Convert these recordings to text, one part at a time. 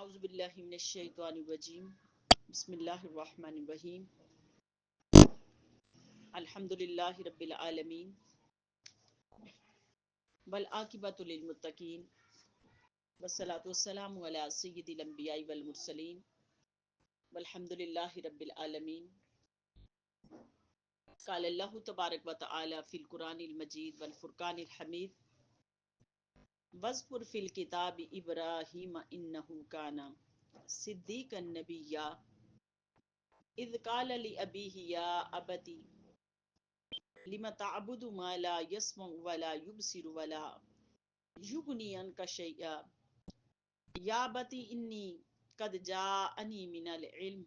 اعوذ باللہ من الشیطان الرجیم بسم اللہ الرحمن الرحیم الحمد للہ رب العالمین والعاقبۃ للمتقین والصلاۃ والسلام علی سید الانبیاء والمرسلین والحمد للہ رب العالمین قال اللہ تبارک و تعالی فی القرآن المجید والفرقان الحمید واذکر فی الکتاب ابراہیم انہ کان صدیقا نبیا اذ قال لأبیہ یا ابتی لم تعبد ما لا يسمع ولا يبصر ولا يغني عنك شيئا یا ابتی انی قد جاءنی من العلم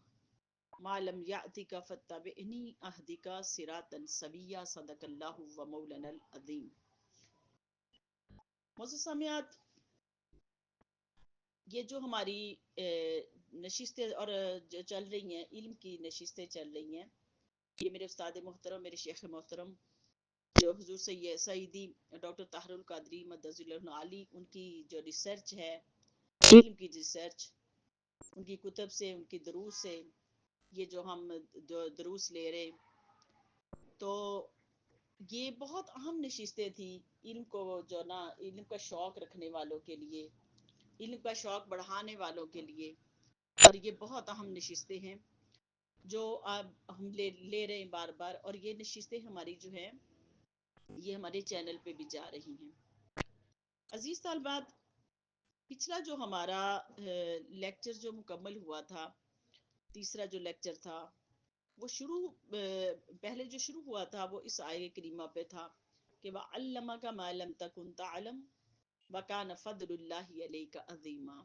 ما لم يأتك فاتبعنی اهدک صراطا سویا صدق اللہ و مولانا العظیم۔ معزز سامعات، یہ جو ہماری نشستیں اور جو چل رہی ہیں، علم کی نشستیں چل رہی ہیں، یہ میرے استاد محترم، میرے شیخ محترم جو حضور سعیدی ڈاکٹر طاہر القادری مدظ اللہ علی، ان کی جو ریسرچ ہے، علم کی ریسرچ، ان کی کتب سے، ان کی دروس سے یہ جو ہم دروس لے رہے، تو یہ بہت اہم نشستیں تھیں علم کو جو نا، علم کا شوق رکھنے والوں کے لیے، علم کا شوق بڑھانے والوں کے لیے، اور یہ بہت اہم نشستیں ہیں جو اب ہم لے رہے ہیں بار بار، اور یہ نشستیں ہماری جو ہیں یہ ہمارے چینل پہ بھی جا رہی ہیں۔ عزیز طالبات، پچھلا جو ہمارا لیکچر جو مکمل ہوا تھا، تیسرا جو لیکچر تھا، وہ پہلے جو شروع ہوا تھا وہ اس آیہ کریمہ پہ تھا کہ وَعَلَّمَكَ مَا لَمْ تَكُنْ تَعْلَمْ وَكَانَ فَضْلُ اللَّهِ عَلَيْكَ عَظِيمًا،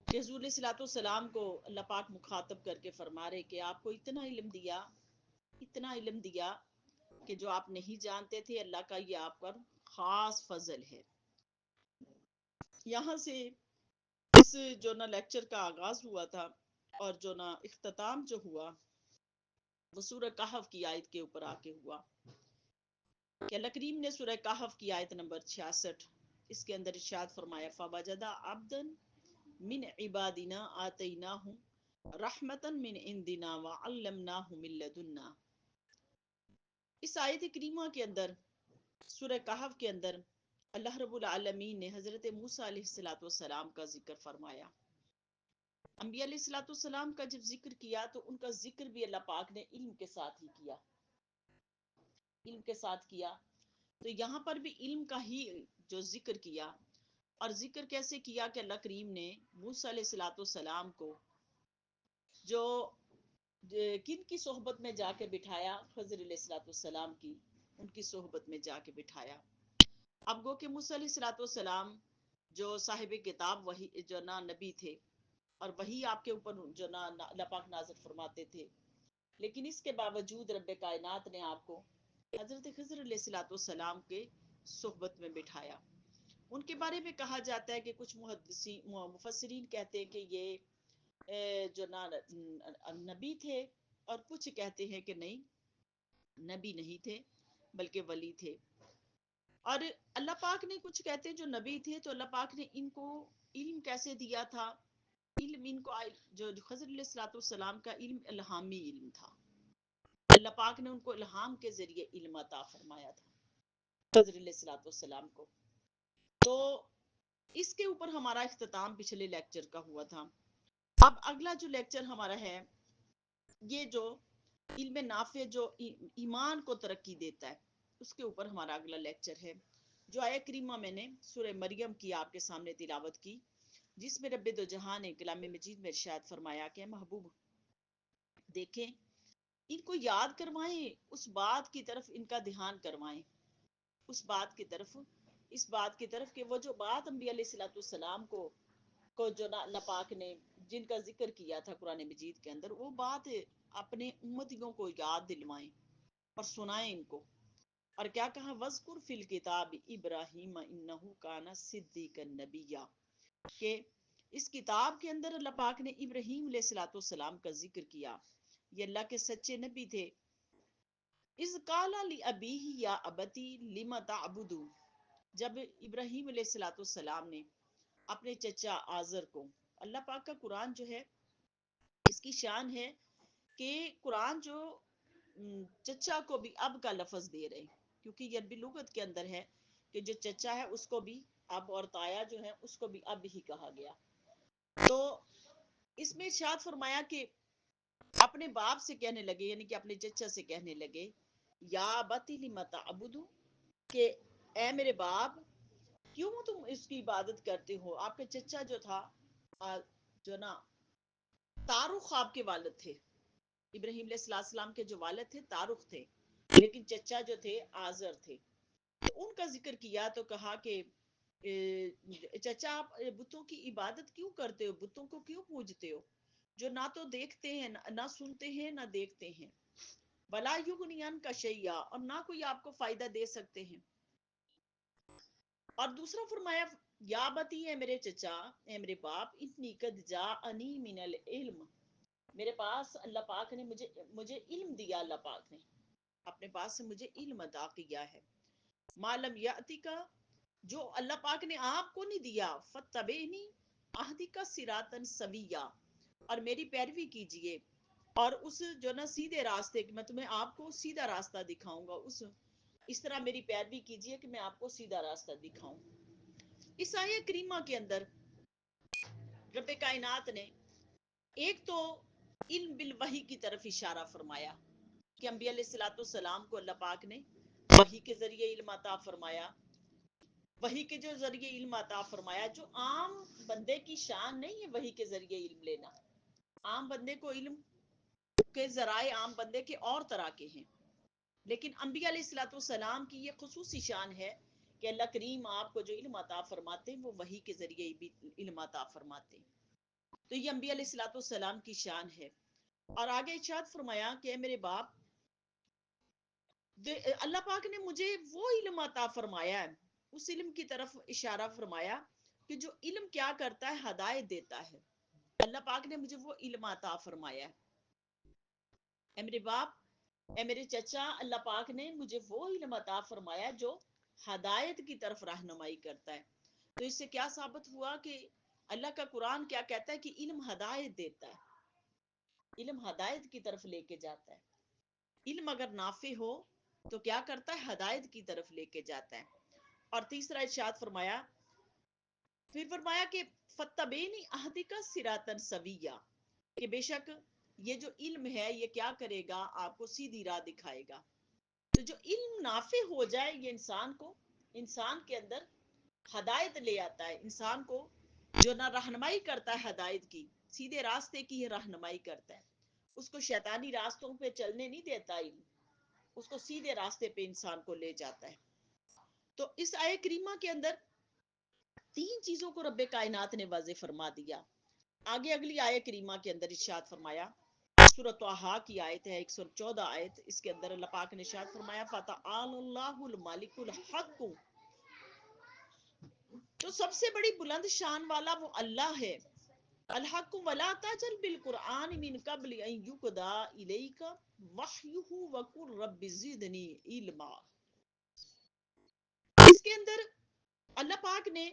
کہ حضور علیہ الصلوۃ والسلام کو اللہ پاک مخاطب کر کے فرما رہے کہ آپ کو اتنا علم دیا، اتنا علم دیا کہ جو آپ نہیں جانتے تھے، اللہ کا یہ آپ پر خاص فضل ہے۔ یہاں سے اس جو نا لیکچر کا آغاز ہوا تھا اور جو نا اختتام جو ہوا وہ سورہ کہف کی آیت کے اوپر آ کے ہوا کہ اللہ کریم نے سورہ کہف کی آیت نمبر 66 اس کے اندر ارشاد فرمایا فَوَجَدَ عَبْدًا مِنْ عِبَادِنَا آتَيْنَاهُ رَحْمَةً مِنْ عِنْدِنَا وَعَلَّمْنَاهُ مِنْ لَدُنَّا۔ اس آیت کریمہ کے اندر، سورہ کہف کے اندر، اللہ رب العالمین نے حضرت موسیٰ علیہ السلام کا ذکر فرمایا۔ انبیاء علیہ الصلوۃ والسلام کا جب ذکر کیا تو ان کا ذکر بھی اللہ پاک نے علم کے ساتھ ہی کیا، علم کے ساتھ کیا۔ تو یہاں پر بھی علم کا ہی جو ذکر کیا، اور ذکر کیسے کیا کہ اللہ کریم نے موسیٰ علیہ الصلوۃ والسلام کو جو کن کی صحبت میں جا کے بٹھایا، خضر علیہ الصلوۃ والسلام کی، ان کی صحبت میں جا کے بٹھایا۔ اب گو کہ موسیٰ علیہ الصلوۃ والسلام جو صاحب کتاب وہی جو نا نبی تھے، اور وہی آپ کے اوپر جو نا اللہ پاک نازل فرماتے تھے، لیکن اس کے باوجود رب کائنات نے آپ کو حضرت خضر علیہ الصلوۃ والسلام کے صحبت میں بٹھایا۔ ان کے بارے میں کہا جاتا ہے کہ کچھ مفسرین کہتے ہیں کہ یہ جو نا نبی تھے، اور کچھ کہتے ہیں کہ نہیں، نبی نہیں تھے بلکہ ولی تھے۔ اور اللہ پاک نے کچھ کہتے ہیں جو نبی تھے، تو اللہ پاک نے ان کو علم کیسے دیا تھا؟ علم ان کو جو خضر علیہ الصلوۃ والسلام کا علم الہامی علم تھا، اللہ پاک نے ان کو الہام کے ذریعے علم عطا فرمایا تھا خضر علیہ الصلوۃ والسلام کو۔ تو اس کے اوپر ہمارا اختتام پچھلے لیکچر کا ہوا تھا۔ اب اگلا جو لیکچر ہمارا ہے، یہ جو علم نافع جو ایمان کو ترقی دیتا ہے، اس کے اوپر ہمارا اگلا لیکچر ہے، جو آیہ کریمہ میں نے سورہ مریم کی آپ کے سامنے تلاوت کی، جس میں رب دو جہان نے کلام مجید میں ارشاد فرمایا کہ محبوب دیکھیں، ان کو یاد کروائیں، اس بات کی طرف ان کا دھیان کروائیں، اس بات کی طرف، اس بات کی طرف کہ وہ جو بات انبیاء علیہ الصلوۃ والسلام کو جو اللہ پاک نے جن کا ذکر کیا تھا قرآن مجید کے اندر، وہ بات اپنے امتیوں کو یاد دلوائیں اور سنائیں ان کو۔ اور کیا کہا وَذْكُرْ فِي الْكِتَابِ إِبْرَاهِيمَ إِنَّهُ كَانَ صِدِّيقًا نَبِيًّا، کہ اس کتاب کے اندر اللہ پاک نے ابراہیم علیہ الصلوۃ والسلام کا ذکر کیا، یہ اللہ کے سچے نبی تھے۔ اذ قال لأبیہ یا ابتی لم تعبد، جب ابراہیم علیہ الصلوۃ والسلام نے اپنے چچا آزر کو. اللہ پاک کا قرآن جو ہے اس کی شان ہے کہ قرآن جو چچا کو بھی اب کا لفظ دے رہے ہیں، کیونکہ یہ عربی لغت کے اندر ہے کہ جو چچا ہے اس کو بھی اب، اور تایا جو ہے اس کو بھی اب ہی کہا گیا. تو اس میں ارشاد فرمایا کہ اپنے باپ سے کہنے لگے، یعنی کہ اپنے چچا سے کہنے لگے، یا بتی لم تعبدو، کہ اے میرے باپ کیوں تم اس کی عبادت کرتے ہو. آپ کے چچا جو تھا جو نا تارخ آپ کے والد تھے، ابراہیم علیہ السلام کے جو والد تھے تارخ تھے، لیکن چچا جو تھے آزر تھے. تو ان کا ذکر کیا تو کہا کہ چچا آپ بتوں کی عبادت کیوں کرتے ہو، بتوں کو کیوں پوجتے ہو جو نہ تو دیکھتے ہیں نہ سنتے ہیں نہ دیکھتے ہیں. ولا یغنین کا شیئا، اور نہ کوئی آپ کو فائدہ دے سکتے ہیں. اور دوسرا فرمایا یا بتی، ہے میرے چچا، اے میرے باپ، اتنی قد جاءنی من العلم، میرے پاس اللہ پاک نے مجھے علم دیا، اللہ پاک نے اپنے پاس سے مجھے علم عطا کیا ہے. معلوم یاتی کا، جو اللہ پاک نے آپ کو نہیں دیا. فتبعنی اہدی کا صراطا سویا، اور میری پیروی کیجئے، اور اس جو نا سیدھے راستے، میں تمہیں آپ کو سیدھا راستہ دکھاؤں گا، اس طرح میری پیروی کیجئے کہ میں آپ کو سیدھا راستہ دکھاؤں. اس آیہ کریمہ کے اندر رب کائنات نے ایک تو علم بالوحی کی طرف اشارہ فرمایا کہ انبیاء علیہ الصلوۃ والسلام کو اللہ پاک نے وحی کے ذریعے علم عطا فرمایا. وحی کے جو ذریعے علم عطا فرمایا، جو عام بندے کی شان نہیں ہے وحی کے ذریعے علم لینا. عام بندے کو علم کے ذرائع عام بندے کے اور طرح کے ہیں، لیکن انبیاء علیہ الصلوۃ والسلام کی یہ خصوصی شان ہے کہ اللہ کریم آپ کو جو علم عطا فرماتے ہیں وہ وحی کے ذریعے بھی علم عطا فرماتے ہیں. تو یہ انبیاء علیہ الصلوۃ والسلام کی شان ہے. اور آگے ارشاد فرمایا کہ اے میرے باپ، اللہ پاک نے مجھے وہ علم عطا فرمایا ہے، اس علم کی طرف اشارہ فرمایا کہ جو علم کیا کرتا ہے، ہدایت دیتا ہے. اللہ پاک نے مجھے وہ علم عطا فرمایا ہے. اے میرے باپ، اے میرے چچا، اللہ پاک نے مجھے وہ علم عطا فرمایا جو ہدایت کی طرف رہنمائی کرتا ہے. تو اس سے کیا ثابت ہوا کہ اللہ کا قرآن کیا کہتا ہے کہ علم ہدایت دیتا ہے، علم ہدایت کی طرف لے کے جاتا ہے. علم اگر نافع ہو تو کیا کرتا ہے، ہدایت کی طرف لے کے جاتا ہے. اور تیسرا ارشاد فرمایا، پھر فرمایا کہ فتبینی اہدکا صراطا سویا، کہ بے شک یہ جو علم ہے یہ کیا کرے گا، آپ کو سیدھی راہ دکھائے گا. تو جو علم نافع ہو جائے یہ انسان کے اندر ہدایت لے آتا ہے، انسان کو جو نہ رہنمائی کرتا ہے ہدایت کی، سیدھے راستے کی ہی رہنمائی کرتا ہے. اس کو شیطانی راستوں پہ چلنے نہیں دیتا، علم اس کو سیدھے راستے پہ انسان کو لے جاتا ہے. تو اس آیہ کریمہ کے اندر تین چیزوں کو رب کائنات نے واضح فرما دیا. آگے اگلی آیہ کریمہ کے اندر ارشاد فرمایا، سورۃ طٰہٰ کی آیت ہے 114 آیت، اس کے اندر اللہ پاک نے ارشاد فرمایا فَتَعَالَى اللَّهُ الْمَلِكُ الْحَقُّ، تو سب سے بڑی بلند شان والا وہ اللہ ہے. الحق ولا تعجل بالقرآن من قبل ان يقضى اليك وحيه وقل رب زدنی علما. اس کے اندر اللہ پاک نے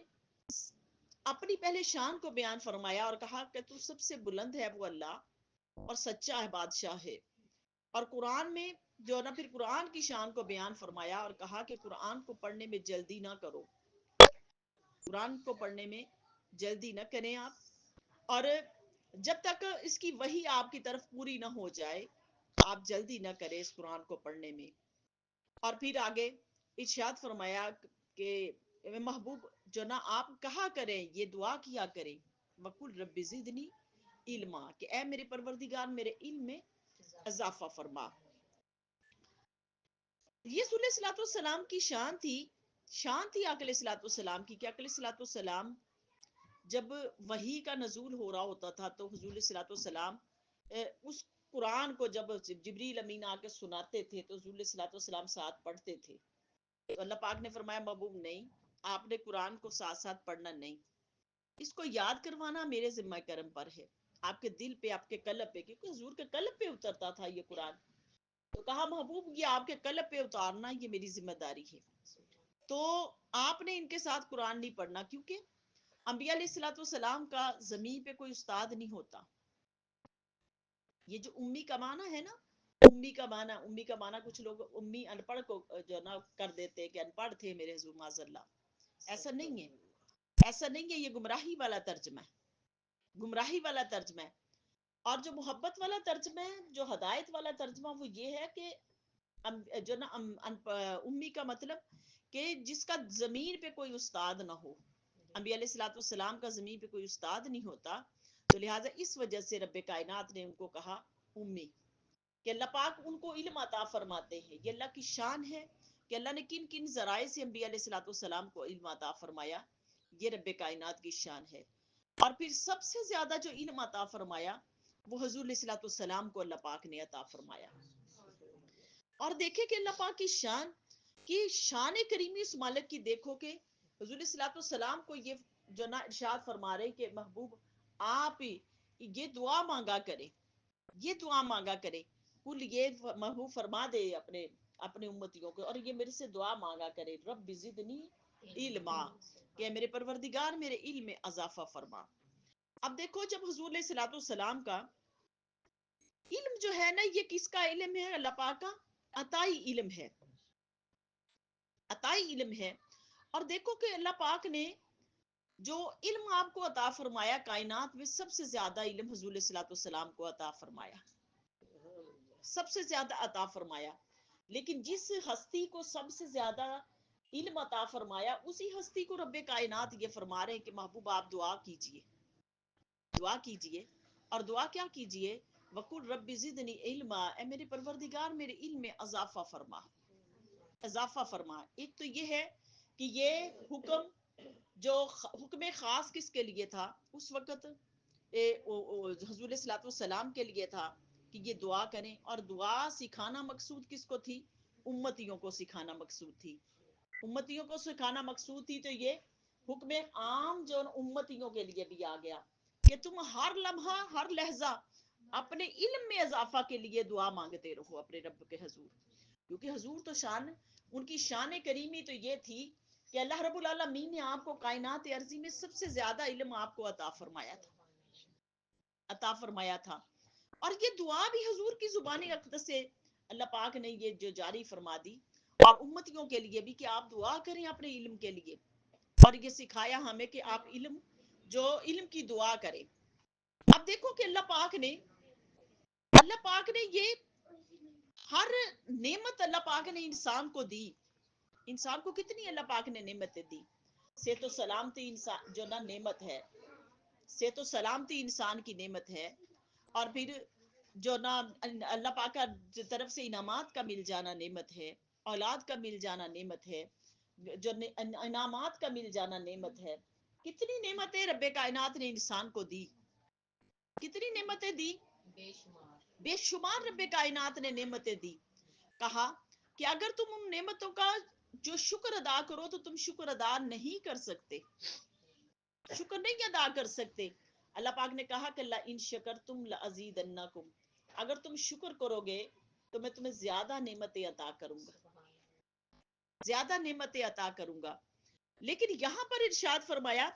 اپنی پہلے شان کو بیان فرمایا اور کہا کہ تو سب سے بلند ہے وہ اللہ، اور سچا ہے، بادشاہ ہے. اور قرآن میں جو نا پھر قرآن کی شان کو بیان فرمایا اور کہا کہ قرآن کو پڑھنے میں جلدی نہ کرو، قرآن کو پڑھنے میں جلدی نہ کریں آپ، اور جب تک اس کی وحی آپ کی طرف پوری نہ ہو جائے آپ جلدی نہ کریں اس قرآن کو پڑھنے میں. اور پھر آگے ارشاد فرمایا کہ محبوب جو نا آپ کہا کریں، یہ دعا کیا کریں، وقل رب زدنی علما، کہ اے میرے پروردگار میرے علم میں اضافہ فرما. یہ رسول صلی اللہ علیہ وسلم کی شان تھی آقا علیہ الصلوۃ والسلام کی، کہ آقا علیہ الصلوۃ والسلام جب وحی کا نزول ہو رہا ہوتا تھا تو حضور صلی اللہ علیہ وسلم اس قرآن کو جب جبریل امین آ کے سناتے تھے تو حضور صلی اللہ علیہ وسلم ساتھ پڑھتے تھے. تو اللہ پاک نے فرمایا محبوب نہیں، آپ نے قرآن کو ساتھ ساتھ پڑھنا نہیں، اس کو یاد کروانا میرے ذمہ کرم پر ہے، آپ کے دل پہ، آپ کے قلب پہ، کیونکہ حضور کے قلب پہ اترتا تھا یہ قرآن. تو کہا محبوب یہ آپ کے قلب پہ اتارنا یہ میری ذمہ داری ہے. تو آپ نے ان کے ساتھ قرآن نہیں پڑھنا، کیونکہ انبیاء علیہ الصلوۃ والسلام کا زمین پہ کوئی استاد نہیں ہوتا. یہ جو امی کا معنی ہے نا، امی کا معنی کچھ لوگ امی ان پڑھ کو جو نا کر دیتے کہ ان پڑھ تھے میرے حضور معاذ اللہ. ایسا نہیں ہے، ایسا نہیں ہے. یہ گمراہی والا ترجمہ ہے، گمراہی والا ترجمہ ہے. اور جو محبت والا ترجمہ ہے، جو ہدایت والا ترجمہ، وہ یہ ہے کہ جو نا امی کا مطلب کہ جس کا زمین پہ کوئی استاد نہ ہو. انبیاء علیہ الصلوۃ والسلام کا زمین پہ کوئی استاد نہیں ہوتا، تو لہٰذا اس وجہ سے رب کائنات نے ان کو کہا امی، کہ اللہ پاک ان کو علم عطا فرماتے ہیں. یہ اللہ کی شان ہے کہ اللہ نے کن کن ذرائع سے انبیاء علیہ الصلوۃ والسلام کو علم عطا فرمایا. یہ رب کائنات کی شان ہے. اور پھر سب سے زیادہ جو علم عطا فرمایا وہ حضور علیہ الصلوۃ والسلام کو اللہ پاک نے عطا فرمایا. اور دیکھیں کہ اللہ پاک کی شان کریمی اس مالک کی دیکھو کہ حضور علیہ الصلوۃ والسلام کو یہ جو نا ارشاد فرما رہے کہ محبوب آپ یہ دعا مانگا کرے، یہ دعا مانگا کرے. کل یہ محبوب فرما دے اپنے امتیوں کو، اور یہ میرے سے دعا مانگا کرے، رب زدنی علما، کہ میرے پروردگار میرے علم میں اضافہ فرما. اب دیکھو جب حضور علیہ الصلوۃ والسلام کا علم جو ہے نا، یہ کس کا علم ہے؟ اللہ پاک کا عطائی علم ہے، عطائی علم ہے. اور دیکھو کہ اللہ پاک نے جو علم آپ کو عطا فرمایا، کائنات میں سب سے زیادہ علم حضور علیہ الصلوۃ والسلام کو عطا فرمایا، سب سے زیادہ عطا فرمایا. لیکن جس ہستی کو سب سے زیادہ علم عطا فرمایا، اسی ہستی کو رب کائنات یہ فرما رہے ہیں کہ محبوب آپ دعا کیجئے، دعا کیجئے. اور دعا کیا کیجئے؟ وَقُلْ رَبِّ زِدْنِي عِلْمًا، اے میرے پروردگار میرے علم میں اضافہ فرما، اضافہ فرما. ایک تو یہ ہے کہ یہ حکم جو حکم خاص کس کے لیے تھا اس وقت؟ حضور علیہ الصلوۃ والسلام کے لیے تھا کہ یہ دعا کریں. اور دعا سکھانا مقصود کس کو تھی؟ امتیوں کو سکھانا مقصود تھی، امتیوں کو سکھانا مقصود تھی. تو یہ حکم عام جو امتیوں کے لیے بھی آ گیا کہ تم ہر لمحہ ہر لہجہ اپنے علم میں اضافہ کے لیے دعا مانگتے رہو اپنے رب کے حضور. کیونکہ حضور تو ان کی شان کریمی تو یہ تھی کہ اللہ رب العالمین نے آپ کو کائنات ارضی میں سب سے زیادہ علم آپ کو عطا فرمایا تھا، عطا فرمایا تھا. اور یہ دعا بھی حضور کی زبان اقدس سے اللہ پاک نے یہ جو جاری فرما دی، اور امتیوں کے لیے بھی کہ آپ دعا کریں اپنے علم کے لیے. اور یہ سکھایا ہمیں کہ آپ علم کی دعا کریں. اب دیکھو کہ اللہ پاک نے یہ ہر نعمت اللہ پاک نے انسان کو دی. انسان کو کتنی اللہ پاک نے نعمتیں دی. سے تو سلامتی انسان جو نا نعمت ہے، سے تو سلامتی انسان کی نعمت ہے. اور پھر جو نا اللہ پاک کی طرف سے انعامات کا مل جانا نعمت ہے، اولاد کا مل جانا نعمت ہے، جو انعامات کا مل جانا نعمت ہے. کتنی نعمتیں رب کائنات نے انسان کو دی، کتنی نعمتیں دی، بے شمار رب کائنات نے نعمتیں دی. کہا کہ اگر تم ان نعمتوں کا جو شکر ادا کرو تو تم شکر ادا نہیں کر سکتے، شکر نہیں ادا کر سکتے. اللہ پاک نے کہا کہ لَإِن شَكَرْتُمْ لَأَزِيدَنَّكُمْ، اگر تم شکر کرو گے تو میں تمہیں زیادہ نعمتیں عطا کروں گا، زیادہ نعمتیں عطا کروں گا. لیکن یہاں پر ارشاد فرمایا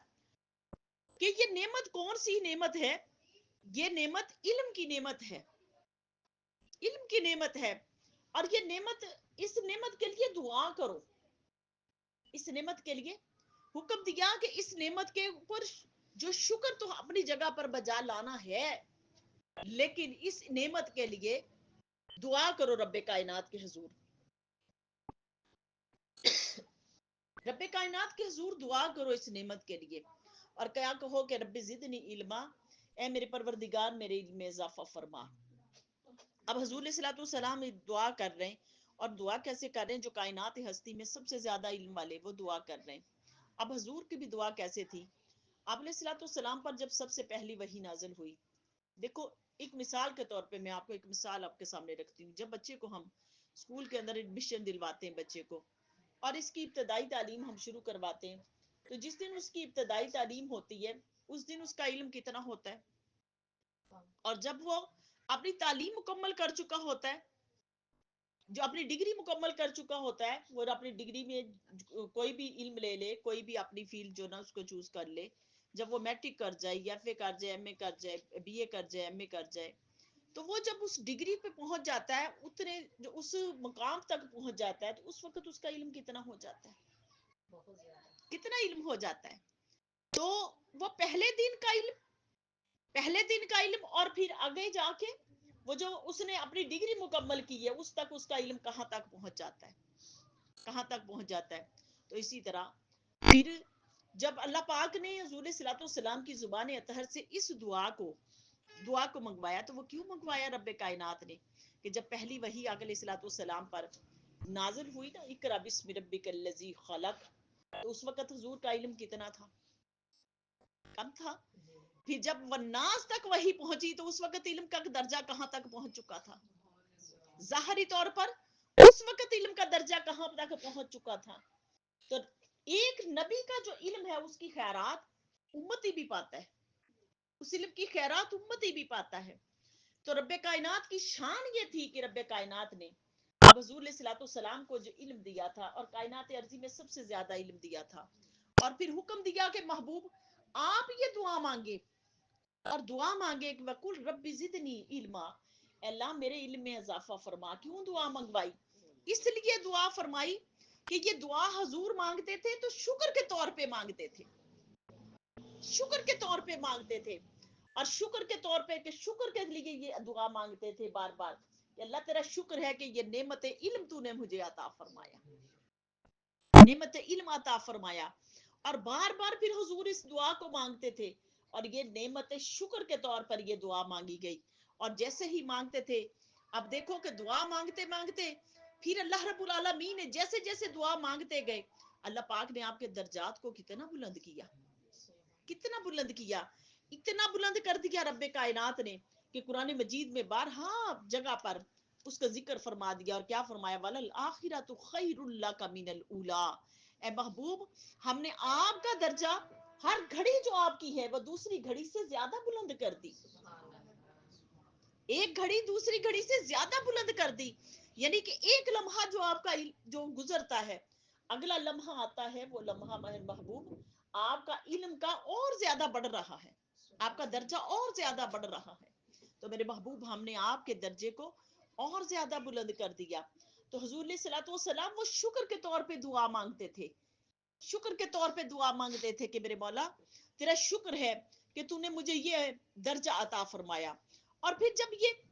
کہ یہ نعمت کون سی نعمت ہے؟ یہ نعمت علم کی نعمت ہے، علم کی نعمت ہے. اور یہ نعمت، اس نعمت کے لیے دعا کرو. اس نعمت کے لیے حکم دیا کہ اس نعمت کے اوپر جو شکر تو اپنی جگہ پر بجا لانا ہے، لیکن اس نعمت کے لیے دعا کرو رب کائنات کے حضور. رب کائنات کے حضور دعا کرو اس نعمت کے لیے. اور کیا کہو کہ رب زدنی علما، اے میرے پروردگار میرے علم میں اضافہ فرما. اب حضور علیہ الصلوۃ والسلام دعا کر رہے ہیں، اور دعا کیسے کر رہے ہیں؟ جو کائنات ہستی میں سب سے زیادہ علم والے وہ دعا کر رہے ہیں. اب حضور کی بھی دعا کیسے تھی؟ آپ علیہ الصلوۃ والسلام پر جب سب سے پہلی وحی نازل ہوئی، دیکھو ایک مثال کے طور پہ میں آپ کو ایک مثال آپ کے سامنے رکھتی ہوں. جب بچے کو ہم اسکول کے اندر ایڈمیشن دلواتے ہیں بچے کو، اور اس کی ابتدائی تعلیم ہم شروع کرواتے ہیں، تو جس دن اس کی ابتدائی تعلیم ہوتی ہے اس دن اس کا علم کتنا ہوتا ہے. اور جب وہ اپنی تعلیم مکمل کر چکا ہوتا ہے، جو اپنی ڈگری مکمل کر چکا ہوتا ہے، وہ اپنی ڈگری میں کوئی بھی علم لے لے، کوئی بھی اپنی فیلڈ جو نا اس کو چوز کر لے، جب وہ میٹرک کر جائے، ایف اے کر جائے، ایم اے کر جائے، بی اے کر جائے، ایم اے کر جائے، تو وہ جب اس ڈگری پہ پہنچ جاتا ہے، اتنے جو اس مقام تک پہنچ جاتا ہے، تو اس وقت اس کا علم کتنا ہو جاتا ہے، کتنا علم ہو جاتا ہے. تو وہ پہلے دن کا علم اور پھر آگے جا کے وہ جو اس نے اپنی ڈگری مکمل کی ہے، اس تک اس کا علم کہاں تک پہنچ جاتا ہے، کہاں تک پہنچ جاتا ہے. تو اسی طرح پھر جب اللہ پاک نے حضور صلی اللہ علیہ وسلم کی زبان اطہر سے اس دعا کو منگوایا، تو وہ کیوں منگوایا رب کائنات نے؟ کہ جب پہلی وحی آقا علیہ الصلوۃ والسلام پر نازل ہوئی نا، اقرا بسم ربک الذی خلق، تو اس وقت حضور کا علم کتنا تھا؟ کم تھا. پھر جب والناس تک وحی پہنچی، تو اس وقت علم کا درجہ کہاں تک پہنچ چکا تھا؟ ظاہری طور پر اس وقت علم کا درجہ کہاں تک پہنچ چکا تھا؟ تو ایک نبی کا جو علم ہے، اس کی خیرات امتی بھی پاتا ہے، اس علم کی خیرات امتی بھی پاتا ہے. تو رب کائنات کی شان یہ تھی کہ رب کائنات نے حضور علیہ الصلوۃ والسلام کو جو علم دیا تھا، اور کائنات ارضی میں سب سے زیادہ علم دیا تھا، اور پھر حکم دیا کہ محبوب آپ یہ دعا مانگے، اور دعا مانگے کہ وقل رب زدنی علما، اللہ میرے علم میں اضافہ فرما. کیوں دعا منگوائی؟ اس لیے دعا فرمائی کہ یہ دعا حضور مانگتے تھے تو شکر کے طور پہ مانگتے تھے، شکر کے طور پہ مانگتے تھے، اور شکر کے طور پہ کہ شکر کے لیے یہ دعا مانگتے تھے بار بار کہ اللہ تیرا شکر ہے کہ یہ نعمت علم تو نے مجھے عطا فرمایا، نعمت علم عطا فرمایا. اور بار بار پھر حضور اس دعا کو مانگتے تھے، اور یہ نعمت شکر کے طور پر یہ دعا مانگی گئی. اور جیسے ہی مانگتے تھے، اب دیکھو کہ دعا مانگتے مانگتے پھر اللہ رب العالمین نے جیسے جیسے دعا مانگتے گئے، اللہ پاک نے آپ کے درجات کو کتنا بلند کیا، کتنا بلند کیا، اتنا بلند کر دیا رب کائنات نے کہ قرآن مجید میں بارہا جگہ پر اس کا ذکر فرما دیا. اور کیا فرمایا؟ وَلَلْآخِرَةُ خَيْرٌ لَكَ مِنَ الْأُولَىٰ، اے محبوب ہم نے آپ کا درجہ ہر گھڑی جو آپ کی ہے وہ دوسری گھڑی سے زیادہ بلند کر دی، ایک گھڑی دوسری گھڑی سے زیادہ بلند کر دی. یعنی کہ ایک لمحہ جو آپ کا جو گزرتا ہے، اگلا لمحہ آتا ہے، وہ لمحہ محبوب آپ کا علم کا اور زیادہ بڑھ رہا ہے، آپ کا درجہ اور زیادہ بڑھ رہا ہے. تو میرے محبوب ہم نے آپ کے درجے کو اور زیادہ بلند کر دیا. تو حضور علیہ الصلوۃ والسلام وہ شکر کے طور پہ دعا مانگتے تھے، شکر کے طور پہ دعا مانگتے تھے کہ میرے مولا تیرا شکر ہے کہ تو نے مجھے یہ درجہ عطا فرمایا. اور پھر جب یہ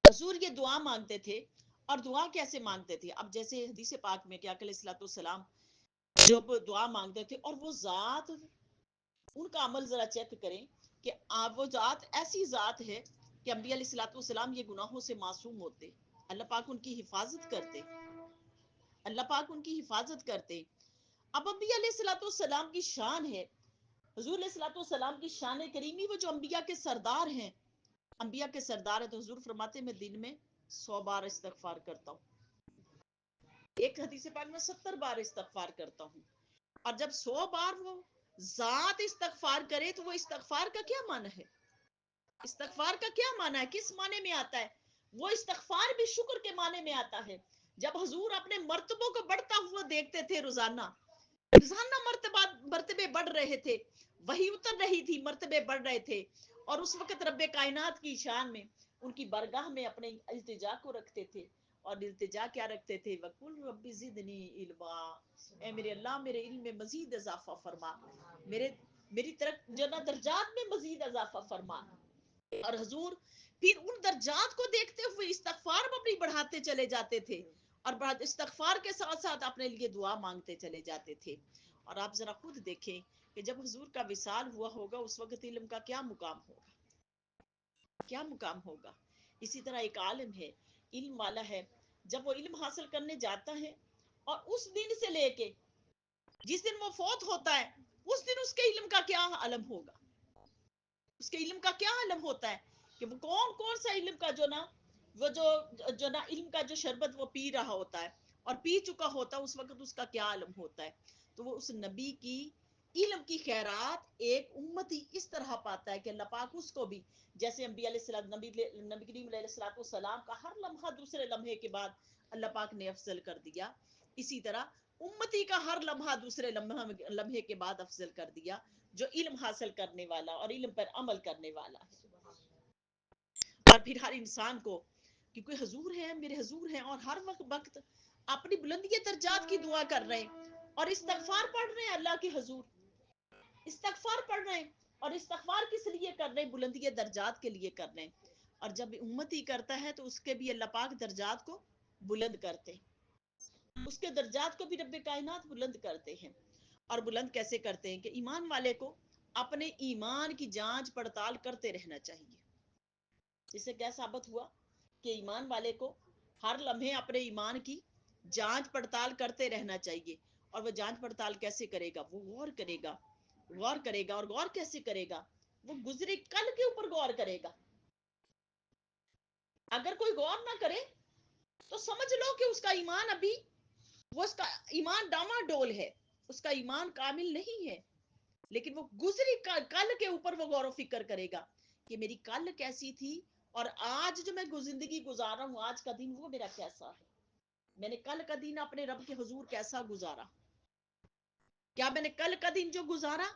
حضور یہ دعا مانگتے تھے، اور دعا کیسے مانگتے تھے؟ اب جیسے حدیث پاک میں کہ آقا علیہ الصلوۃ والسلام جب دعا مانگتے تھے، اور وہ ذات ان کا عمل ذرا چیک کریں کہ وہ ذات ایسی ذات ہے کہ انبیاء علیہ الصلوۃ والسلام یہ گناہوں سے معصوم ہوتے، اللہ پاک ان کی حفاظت کرتے، اللہ پاک ان کی حفاظت کرتے. اب انبیاء علیہ الصلوۃ والسلام کی شان ہے، حضور علیہ الصلوۃ والسلام کی شان کریمی، وہ جو انبیاء کے سردار ہیں، انبیاء کے سردار ہیں. تو حضور فرماتے میں دن میں 100 بار استغفار کرتا ہوں، ایک حدیث پاک میں 70 بار استغفار کرتا ہوں. اور جب 100 بار وہ ذات استغفار کرے، تو وہ استغفار کا کیا معنی ہے؟ استغفار کا کیا معنی ہے؟ کس معنی میں آتا ہے؟ وہ استغفار بھی شکر کے معنی میں آتا ہے. جب حضور اپنے مرتبوں کو بڑھتا ہوا دیکھتے تھے، روزانہ مرتبے بڑھ رہے تھے، وہی اتر رہی تھی، مرتبے بڑھ رہے تھے، اور اس وقت رب کائنات کی شان میں ان کی بارگاہ میں اپنے التجا کو رکھتے تھے. اور التجا کیا رکھتے تھے؟ وَقُلْ رَبِّ زِدْنِي عِلْمًا، اے میرے اللہ میرے علم میں مزید اضافہ فرما، میری طرف جو نا درجات میں مزید اضافہ فرما. اور حضور پھر ان درجات کو دیکھتے ہوئے استغفار اپنی بڑھاتے چلے جاتے تھے، اور استغفار کے ساتھ ساتھ اپنے لیے دعا مانگتے چلے جاتے تھے. اور آپ ذرا خود دیکھیں کہ جب حضور کا وصال ہوا ہوگا، اس وقت علم کا کیا مقام ہوگا، کیا مقام ہوگا. اسی طرح ایک عالم ہے، علم والا ہے، جب وہ علم حاصل کرنے جاتا ہے، اور اس دن سے لے کے جس دن وہ فوت ہوتا ہے، اس دن اس کے علم کا کیا عالم ہوگا، اس کے علم کا کیا عالم ہوتا ہے کہ وہ کون سا علم کا وہ جو نا علم کا جو شربت وہ پی رہا ہوتا ہے، اور پی چکا ہوتا ہے، اس وقت اس کا کیا عالم ہوتا ہے. تو وہ اس نبی کی علم کی خیرات ایک امتی اس طرح پاتا ہے کہ اللہ پاک اس کو بھی، جیسے انبیاء علیہ السلام، نبی کریم علیہ الصلوۃ والسلام کا ہر لمحہ دوسرے لمحے کے بعد اللہ پاک نے افضل کر دیا، اسی طرح امتی کا ہر لمحہ دوسرے لمحے کے بعد افضل کر دیا. جو علم حاصل کرنے والا اور علم پر عمل کرنے والا ہے. اور پھر ہر انسان کو، کیونکہ حضور ہیں، میرے حضور ہیں، اور ہر وقت اپنی بلندی درجات کی دعا کر رہے ہیں اور استغفار پڑھ رہے ہیں اللہ کے حضور، استغفار پڑھ رہے ہیں. اور استغفار کس لیے کر رہے ہیں؟ بلندی درجات کے لیے کر رہے ہیں. اور جب امتی کرتا ہے تو اس کے بھی اللہ پاک درجات کو بلند کرتے ہیں، اس کے درجات کو بھی رب کائنات بلند کرتے ہیں. اور بلند کیسے کرتے ہیں؟ کہ ایمان والے کو اپنے ایمان کی جانچ پڑتال کرتے رہنا چاہیے. اس سے کیا ثابت ہوا؟ کہ ایمان والے کو ہر لمحے اپنے ایمان کی جانچ پڑتال کرتے رہنا چاہیے. اور وہ جانچ پڑتال کیسے کرے گا؟ وہ غور کرے گا، غور کرے گا. اور غور کیسے کرے گا؟ وہ گزرے کل کے اوپر غور کرے گا. اگر کوئی غور نہ کرے تو سمجھ لو کہ اس کا ایمان ابھی، وہ اس کا ایمان ڈاما ڈول ہے، اس کا ایمان کامل نہیں ہے. لیکن وہ گزری کل کے اوپر وہ غور و فکر کرے گا کہ میری کل کیسی تھی، اور آج جو میں زندگی گزار رہا ہوں، آج کا دن وہ میرا کیسا ہے. میں نے کل کا دن اپنے رب کے حضور کیسا گزارا؟ کیا میں نے کل کا دن جو گزارا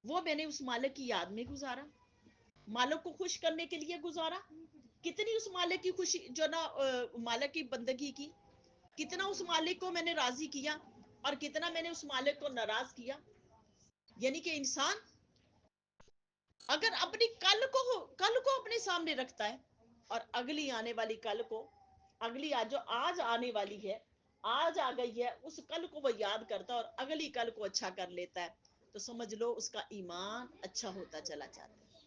وہ میں نے اس مالک کی یاد میں گزارا، مالک کو خوش کرنے کے لیے گزارا؟ کتنی اس مالک کی خوشی جو نا مالک کی بندگی کی، کتنا اس مالک کو میں نے راضی کیا، اور کتنا میں نے اس مالک کو ناراض کیا. یعنی کہ انسان اگر اپنی کل کو اپنے سامنے رکھتا ہے، اور اگلی آنے والی کل کو، اگلی جو آج آنے والی ہے، آج آ گئی ہے، اس کل کو وہ یاد کرتا ہے اور اگلی کل کو اچھا کر لیتا ہے، تو سمجھ لو اس کا ایمان اچھا ہوتا چلا جاتا ہے.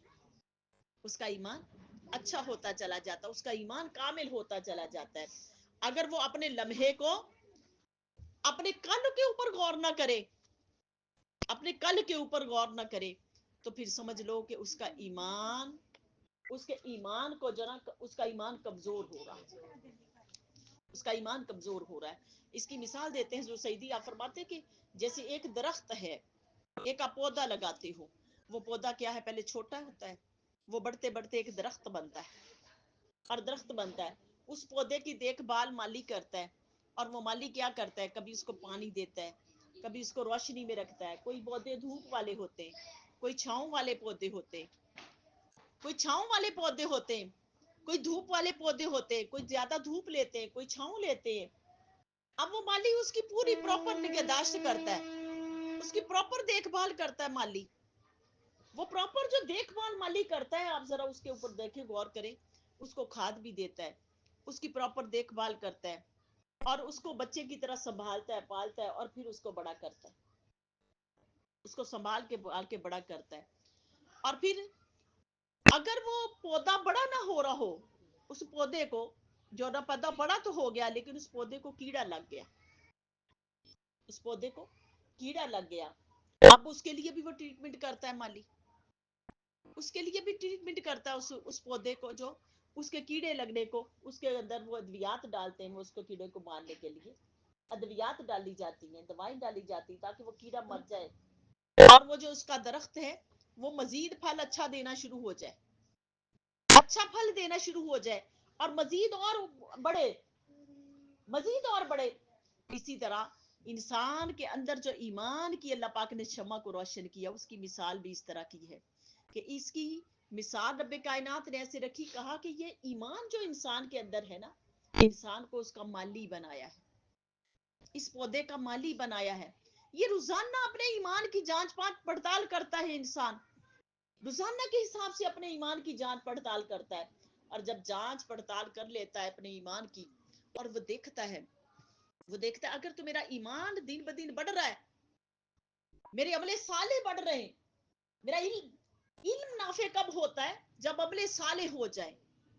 اس کا ایمان اچھا ہوتا چلا جاتا ہے، اس کا ایمان کامل ہوتا چلا جاتا ہے. اگر وہ اپنے لمحے کو، اپنے کل کے اوپر غور نہ کرے، اپنے کل کے اوپر غور نہ کرے، تو پھر سمجھ لو کہ اس کا ایمان، اس کے ایمان کو جو نا، اس کا ایمان کمزور ہو رہا ہے، اس کا ایمان کمزور ہو رہا ہے. اس کی مثال دیتے ہیں جو سیدی، آپ فرماتے کہ جیسے ایک درخت ہے، ایک آپ پودا لگاتے ہو، وہ پودا کیا ہے؟ پہلے چھوٹا ہوتا ہے، وہ بڑھتے بڑھتے ایک درخت بنتا ہے، اور درخت بنتا ہے. اس پودے کی دیکھ بھال مالی کرتا ہے، اور وہ مالی کیا کرتا ہے؟ کبھی اس کو پانی دیتا ہے، کبھی اس کو روشنی میں رکھتا ہے. کوئی پودے دھوپ والے ہوتے ہیں، کوئی چھاؤں والے پودے ہوتے ہیں، کوئی چھاؤں والے پودے ہوتے ہیں، کوئی دھوپ والے پودے ہوتے ہیں، کوئی زیادہ دھوپ لیتے ہیں، کوئی چھاؤں لیتے ہیں. اب وہ مالی اس کی پوری پراپر نگہداشت کرتا ہے، اس کی پراپر دیکھ بھال کرتا ہے مالی. وہ پراپر جو دیکھ بھال مالی کرتا ہے، آپ ذرا اس کے اوپر دیکھیں، غور کریں. اس کو کھاد بھی دیتا ہے، اس کی پراپر دیکھ بھال کرتا ہے، اور اس کو بچے کی طرح سنبھالتا ہے، پالتا ہے، اور پھر اس کو بڑا کرتا ہے، اس کو سنبھال کے پال کے بڑا کرتا ہے. اور پھر اگر وہ پودا بڑا نہ ہو رہا ہو، اس پودے کو جو نہ پودا بڑا تو ہو گیا، لیکن اس پودے کو کیڑا لگ گیا، اس پودے کو کیڑا لگ گیا. اب اس کے لیے بھی وہ ٹریٹمنٹ کرتا ہے مالی، اس کے لیے بھی ٹریٹمنٹ کرتا ہے اس پودے کو، جو اس کے کیڑے لگنے کو، اس کے اندر وہ ادویات ڈالتے ہیں، وہ اس کو کیڑے کو مارنے کے لیے ادویات ڈالی جاتی ہیں، دوائیں ڈالی جاتی ہیں، تاکہ وہ کیڑا مر جائے، اور وہ جو اس کا درخت ہے وہ مزید پھل اچھا دینا شروع ہو جائے، اچھا پھل دینا شروع ہو جائے، اور مزید اور بڑھے، مزید اور بڑھے. اسی طرح انسان کے اندر جو ایمان کی اللہ پاک نے شمع کو روشن کیا، اس کی مثال بھی اس طرح کی ہے کہ اس کی مثال رب کائنات نے ایسے رکھی، کہا کہ یہ ایمان جو انسان کے اندر ہے نا، انسان کو اس کا مالی بنایا ہے، اس پودے کا مالی بنایا ہے. یہ روزانہ اپنے ایمان کی جانچ پڑتال کرتا ہے انسان، روزانہ کے حساب سے اپنے ایمان کی جانچ پڑتال کرتا ہے. اور جب جانچ پڑتال کر لیتا ہے اپنے ایمان کی، اور وہ دیکھتا ہے اگر تو میرا ایمان دن بدن بڑھ رہا ہے، میرے عمل صالح بڑھ رہے ہیں. میرا علم نافع کب ہوتا ہے؟ جب عمل صالح ہو جائے،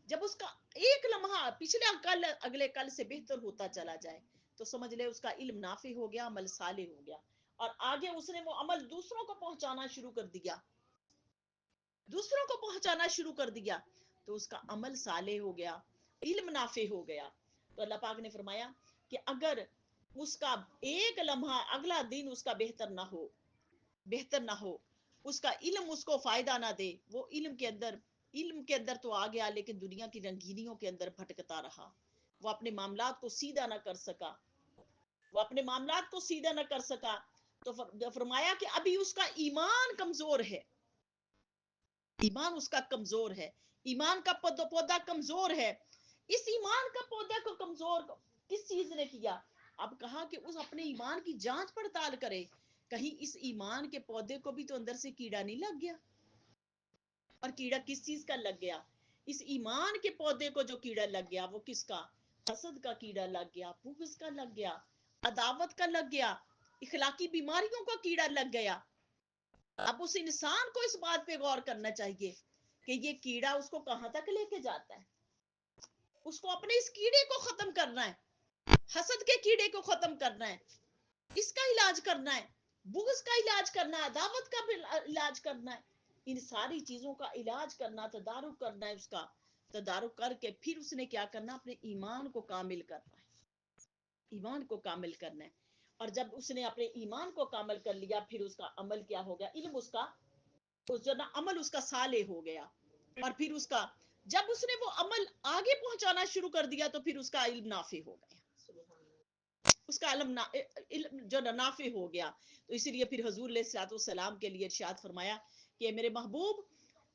جب اس کا ایک لمحہ پچھلے کل اگلے کل سے بہتر ہوتا چلا جائے، تو سمجھ لے اس کا علم نافع ہو گیا، عمل صالح ہو گیا. اور آگے اس نے وہ عمل دوسروں کو پہنچانا شروع کر دیا، دوسروں کو پہنچانا شروع کر دیا، تو اس کا عمل صالح ہو گیا، علم نافع ہو گیا. تو اللہ پاک نے فرمایا کہ اگر اس کا ایک لمحہ اگلا دن اس کا بہتر نہ ہو، اس کا علم اس کو فائدہ نہ دے، وہ علم کے اندر تو آ گیا، لیکن دنیا کی رنگینیوں کے اندر بھٹکتا رہا، وہ اپنے معاملات کو سیدھا نہ کر سکا، وہ اپنے معاملات کو سیدھا نہ کر سکا، تو فرمایا کہ ابھی اس کا ایمان کمزور ہے، ایمان اس کا کمزور ہے، ایمان کا پودا کمزور ہے. اس ایمان کا پودا کو کمزور کس چیز نے کیا؟ اب کہا کہ اس اپنے ایمان کی جانچ پڑتال کرے، کہیں اس ایمان کے پودے کو بھی تو اندر سے کیڑا نہیں لگ گیا. اور کیڑا کس چیز کا لگ گیا؟ اس ایمان کے پودے کو جو کیڑا لگ گیا وہ کس کا؟ حسد کا کیڑا لگ گیا، بغض کا لگ گیا، عداوت کا لگ گیا، اخلاقی بیماریوں کا کیڑا لگ گیا. اب اس انسان کو اس بات پہ غور کرنا چاہیے کہ یہ کیڑا اس کو کہاں تک لے کے جاتا ہے. اس کو اپنے اس کیڑے کو ختم کرنا ہے، حسد کے کیڑے کو ختم کرنا ہے، اس کا علاج کرنا ہے، بغض کا علاج کرنا ہے، عداوت کا علاج کرنا ہے. ان ساری چیزوں کا علاج کرنا، تدارک کرنا ہے. اس کا تدارک کر کے پھر اس نے کیا کرنا؟ اپنے ایمان کو کامل کرنا ہے، ایمان کو کامل کرنا ہے. اور جب اس نے اپنے ایمان کو کامل کر لیا، پھر اس کا عمل کیا ہو گیا؟ علم اس کا جو نا عمل اس کا صالح ہو گیا. اور پھر اس کا جب اس نے وہ عمل آگے پہنچانا شروع کر دیا تو پھر اس کا علم نافع ہو گیا، اس کا علم جو نافع ہو گیا. تو اسی لیے پھر حضور علیہ الصلوۃ والسلام کے لیے ارشاد فرمایا کہ میرے محبوب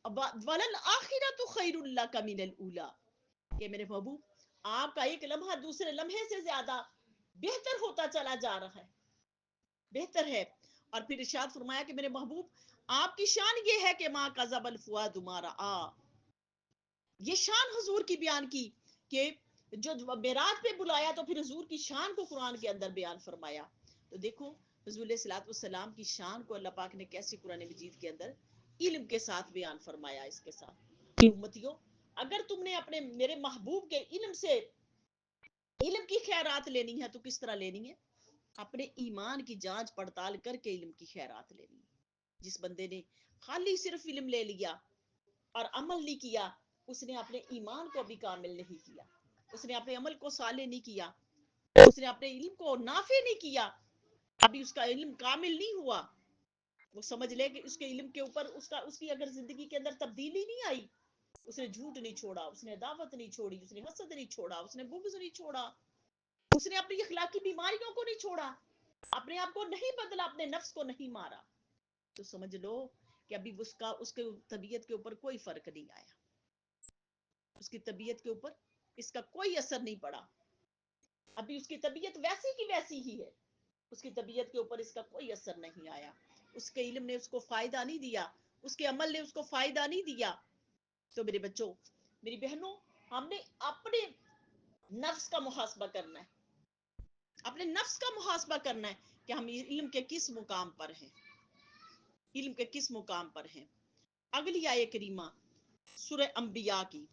وَلَلْآخِرَةُ خَيْرٌ لَكَ مِنَ الْأُولَىٰ، کہ میرے محبوب آپ کا ایک لمحہ دوسرے لمحے سے زیادہ بہتر ہوتا چلا جا رہا ہے، بہتر ہے. اور پھر ارشاد فرمایا کہ میرے محبوب آپ کی شان یہ ہے کہ مَا كَذَبَ الْفُؤَادُ مَا رَأَىٰ، یہ شان حضور کی بیان کی کہ جو معراج پہ بلایا تو پھر حضور کی شان کو قرآن کے اندر بیان فرمایا. تو دیکھو حضور علیہ الصلوۃ والسلام کی شان کو اللہ پاک نے کیسے قرآن مجید کے اندر علم کے ساتھ بیان فرمایا. اس کے ساتھ امتیوں، اگر تم نے اپنے میرے محبوب کے علم سے علم کی خیرات لینی ہے تو کس طرح لینی ہے؟ اپنے ایمان کی جانچ پڑتال کر کے علم کی خیرات لینی ہے. جس بندے نے خالی صرف علم لے لیا اور عمل نہیں کیا، اس نے اپنے ایمان کو بھی کامل نہیں کیا، اس نے اپنے عمل کو صالح نہیں کیا، اس نے اپنے علم کو نافع نہیں کیا، ابھی اس کا علم کامل نہیں ہوا. وہ سمجھ لے کہ اس کے علم کے اوپر اس کی اگر زندگی کے اندر تبدیلی نہیں آئی، اس نے جھوٹ نہیں چھوڑا، اس نے عداوت نہیں چھوڑی، اس نے حسد نہیں چھوڑا، اس نے بغض نہیں چھوڑا، اس نے اپنی اخلاقی بیماریوں کو نہیں چھوڑا، اپنے آپ کو نہیں بدلا، اپنے نفس کو نہیں مارا، تو سمجھ لو کہ ابھی اس کے طبیعت کے اوپر کوئی فرق نہیں آیا، اس کی طبیعت کے اوپر اس کا کوئی اثر نہیں پڑا. ابھی اس کی طبیعت ویسی کی ویسی ہی ہے، اس کی طبیعت کے اوپر اس کا کوئی اثر نہیں آیا. اس کے علم نے اس کو فائدہ نہیں دیا، اس کے عمل نے اس کو فائدہ نہیں دیا. تو میرے بچوں، میری بہنوں، ہم نے اپنے نفس کا محاسبہ کرنا ہے، اپنے نفس کا محاسبہ کرنا ہے کہ ہم علم کے کس مقام پر ہیں، علم کے کس مقام پر ہیں. اگلی آیت کریمہ سورہ انبیاء کی